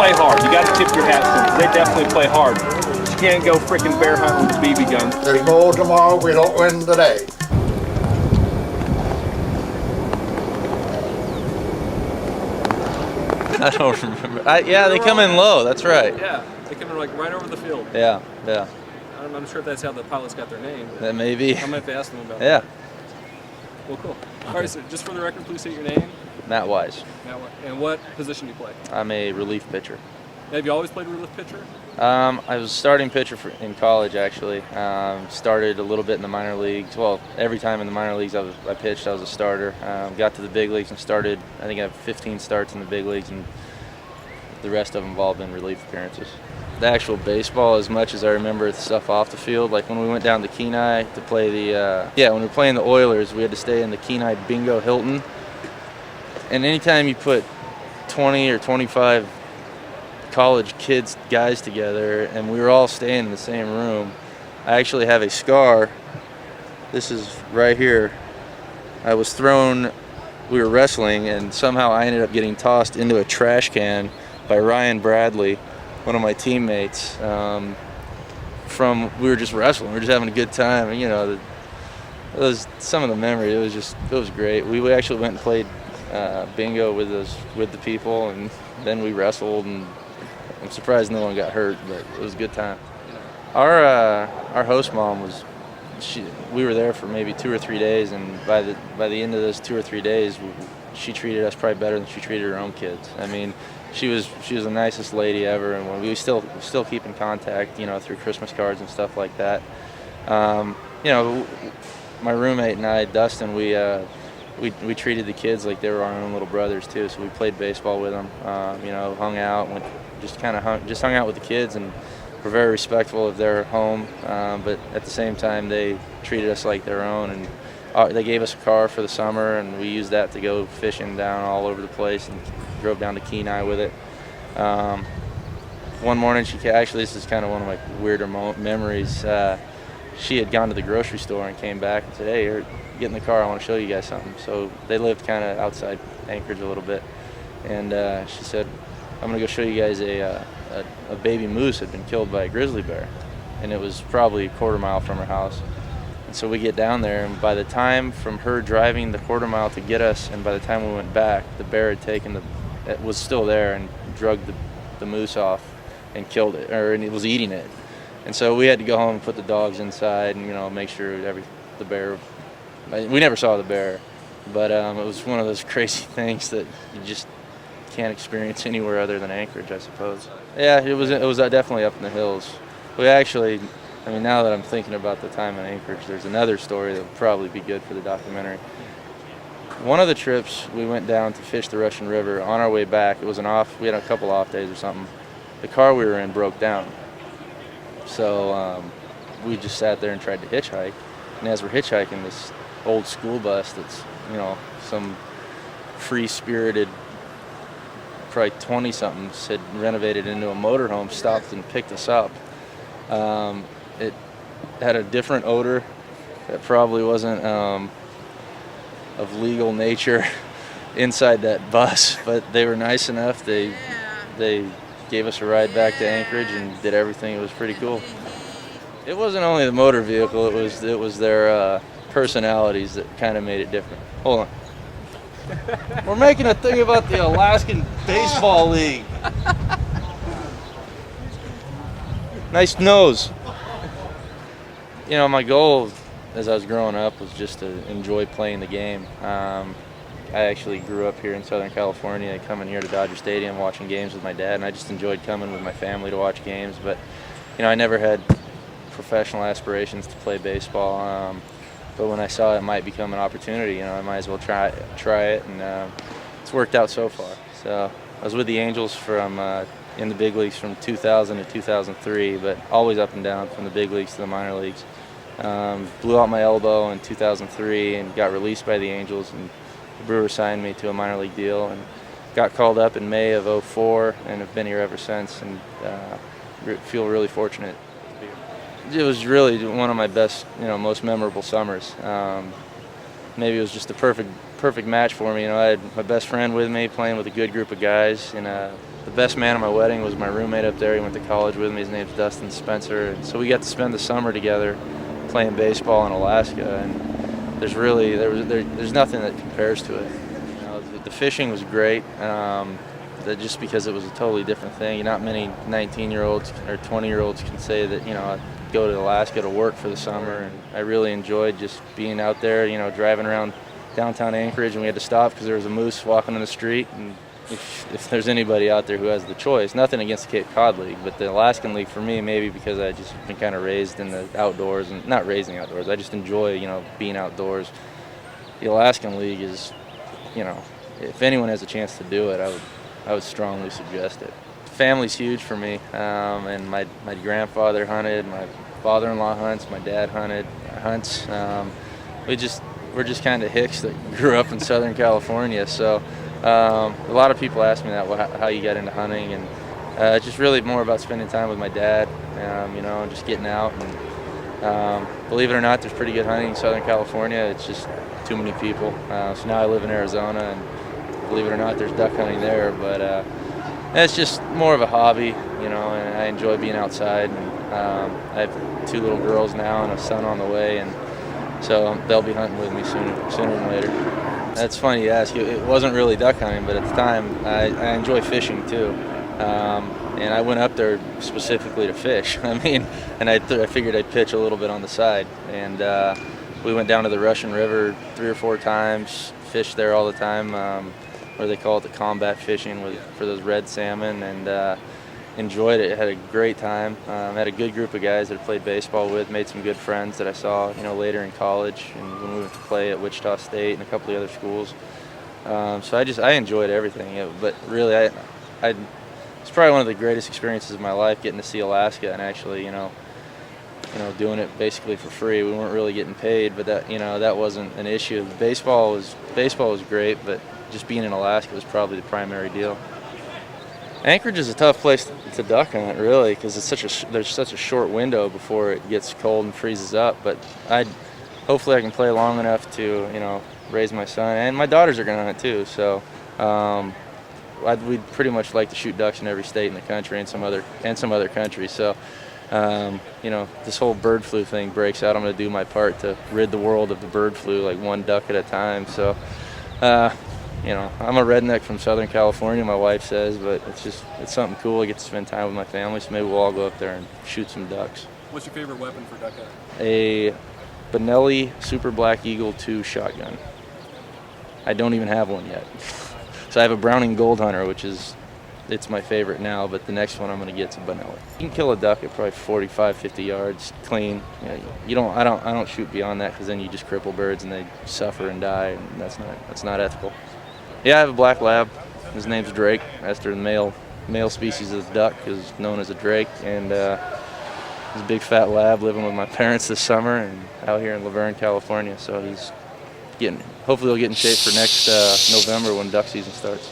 play hard. You got to tip your hat to them. They definitely play hard. But you can't go freaking bear hunting with BB guns. There's more tomorrow. We don't win today. I don't remember. Yeah, they come in low. That's right. Yeah, they come in like right over the field. Yeah. I'm sure if that's how the pilots got their name. That may be. I might have to ask them about that. Yeah. Well, cool. All right, so just for the record, please state your name. Matt Wise. And what position do you play? I'm a relief pitcher. Have you always played relief pitcher? I was starting pitcher in college, actually. Started a little bit in the minor leagues. Well, every time in the minor leagues I pitched, I was a starter. Got to the big leagues and started, I think I have 15 starts in the big leagues, and the rest of them have all been relief appearances. The actual baseball, as much as I remember the stuff off the field, like when we went down to Kenai to play when we were playing the Oilers, we had to stay in the Kenai Bingo Hilton. And anytime you put 20 or 25 college guys together, and we were all staying in the same room, I actually have a scar. This is right here. I was thrown, we were wrestling, and somehow I ended up getting tossed into a trash can by Ryan Bradley, one of my teammates. We were just wrestling, we were just having a good time, and it was some of the memory. It was great. We actually went and played bingo with the people, and then we wrestled, and I'm surprised no one got hurt, but it was a good time. Our host mom we were there for maybe 2 or 3 days, and by the end of those 2 or 3 days, she treated us probably better than she treated her own kids. I mean, she was the nicest lady ever, and we still keep in contact, through Christmas cards and stuff like that. My roommate and I, Dustin, we treated the kids like they were our own little brothers too. So we played baseball with them, hung out, hung out with the kids, and were very respectful of their home. But at the same time, they treated us like their own, and they gave us a car for the summer, and we used that to go fishing down all over the place, and drove down to Kenai with it. One morning, this is kind of one of my weirder memories. She had gone to the grocery store and came back and said, "Hey, get in the car, I want to show you guys something." So they lived kind of outside Anchorage a little bit, and she said, "I'm going to go show you guys a baby moose had been killed by a grizzly bear," and it was probably a quarter mile from her house. And so we get down there, and by the time from her driving the quarter mile to get us, and by the time we went back, the bear had was still there and drugged the moose off and killed it, and it was eating it. And so we had to go home and put the dogs inside and make sure the bear. We never saw the bear, but it was one of those crazy things that you just can't experience anywhere other than Anchorage, I suppose. Yeah, it was definitely up in the hills. We actually, now that I'm thinking about the time in Anchorage, there's another story that would probably be good for the documentary. One of the trips, we went down to fish the Russian River. On our way back, we had a couple off days or something. The car we were in broke down. So we just sat there and tried to hitchhike. And as we're hitchhiking, this old school bus that's, some free-spirited, probably 20-somethings had renovated into a motorhome, stopped and picked us up. It had a different odor that probably wasn't of legal nature inside that bus, but they were nice enough. They gave us a ride back to Anchorage and did everything. It was pretty cool. It wasn't only the motor vehicle, it was their personalities that kind of made it different. Hold on. We're making a thing about the Alaskan Baseball League. Nice nose. My goal as I was growing up was just to enjoy playing the game. I actually grew up here in Southern California, coming here to Dodger Stadium, watching games with my dad, and I just enjoyed coming with my family to watch games. But, I never had professional aspirations to play baseball. But when I saw it might become an opportunity, I might as well try it, and it's worked out so far. So I was with the Angels in the big leagues from 2000 to 2003, but always up and down from the big leagues to the minor leagues. Blew out my elbow in 2003 and got released by the Angels, and the Brewers signed me to a minor league deal, and got called up in May of '04 and have been here ever since, and feel really fortunate. It was really one of my best, most memorable summers. maybe it was just the perfect match for me. You know, I had my best friend with me, playing with a good group of guys, and the best man at my wedding was my roommate up there. He went to college with me. His name's Dustin Spencer, and so we got to spend the summer together playing baseball in Alaska. And there's nothing that compares to it. You know, the fishing was great. Just because it was a totally different thing. Not many 19-year-olds or 20-year-olds can say that, you know, I go to Alaska to work for the summer, and I really enjoyed just being out there, you know, driving around downtown Anchorage, and we had to stop because there was a moose walking in the street. And if there's anybody out there who has the choice, nothing against the Cape Cod League, but the Alaskan League for me, maybe because I just been kind of raised in the outdoors, and not raised in the outdoors, I just enjoy, you know, being outdoors. The Alaskan League is, you know, if anyone has a chance to do it, I would strongly suggest it. Family's huge for me, and my grandfather hunted, my father-in-law hunts, my dad hunts. We're just kind of hicks that grew up in Southern California. So a lot of people ask me that, how you got into hunting, and it's just really more about spending time with my dad, you know, and just getting out. And believe it or not, there's pretty good hunting in Southern California. It's just too many people. So now I live in Arizona, and believe it or not, there's duck hunting there, but it's just more of a hobby, you know, and I enjoy being outside. And I have 2 little girls now and a son on the way, and so they'll be hunting with me sooner than later. That's funny you ask. It wasn't really duck hunting, but at the time I enjoy fishing too, and I went up there specifically to fish. I mean, and I figured I'd pitch a little bit on the side, and we went down to the Russian River 3 or 4 times, fished there all the time. Or they call it the combat fishing for those red salmon, and enjoyed it. Had a great time. Had a good group of guys that I played baseball with. Made some good friends that I saw, you know, later in college, and when we went to play at Wichita State and a couple of the other schools. So I enjoyed everything. But really, it's probably one of the greatest experiences of my life, getting to see Alaska and actually, you know, doing it basically for free. We weren't really getting paid, but that wasn't an issue. Baseball was great, but just being in Alaska was probably the primary deal. Anchorage is a tough place to duck hunt, really, because there's such a short window before it gets cold and freezes up. But hopefully I can play long enough to, you know, raise my son, and my daughters are going to hunt too. So we'd pretty much like to shoot ducks in every state in the country and some other countries. So you know, this whole bird flu thing breaks out, I'm going to do my part to rid the world of the bird flu, like 1 duck at a time. So. You know, I'm a redneck from Southern California, my wife says, but it's something cool. I get to spend time with my family, so maybe we'll all go up there and shoot some ducks. What's your favorite weapon for duck hunting? A Benelli Super Black Eagle 2 shotgun. I don't even have one yet. So I have a Browning Gold Hunter, it's my favorite now, but the next one I'm going to get is a Benelli. You can kill a duck at probably 45, 50 yards, clean. You know, I don't shoot beyond that, because then you just cripple birds and they suffer and die, and that's not ethical. Yeah, I have a black lab. His name's Drake. After the male species of the duck is known as a Drake, and he's a big fat lab living with my parents this summer and out here in Laverne, California. So hopefully he'll get in shape for next November when duck season starts.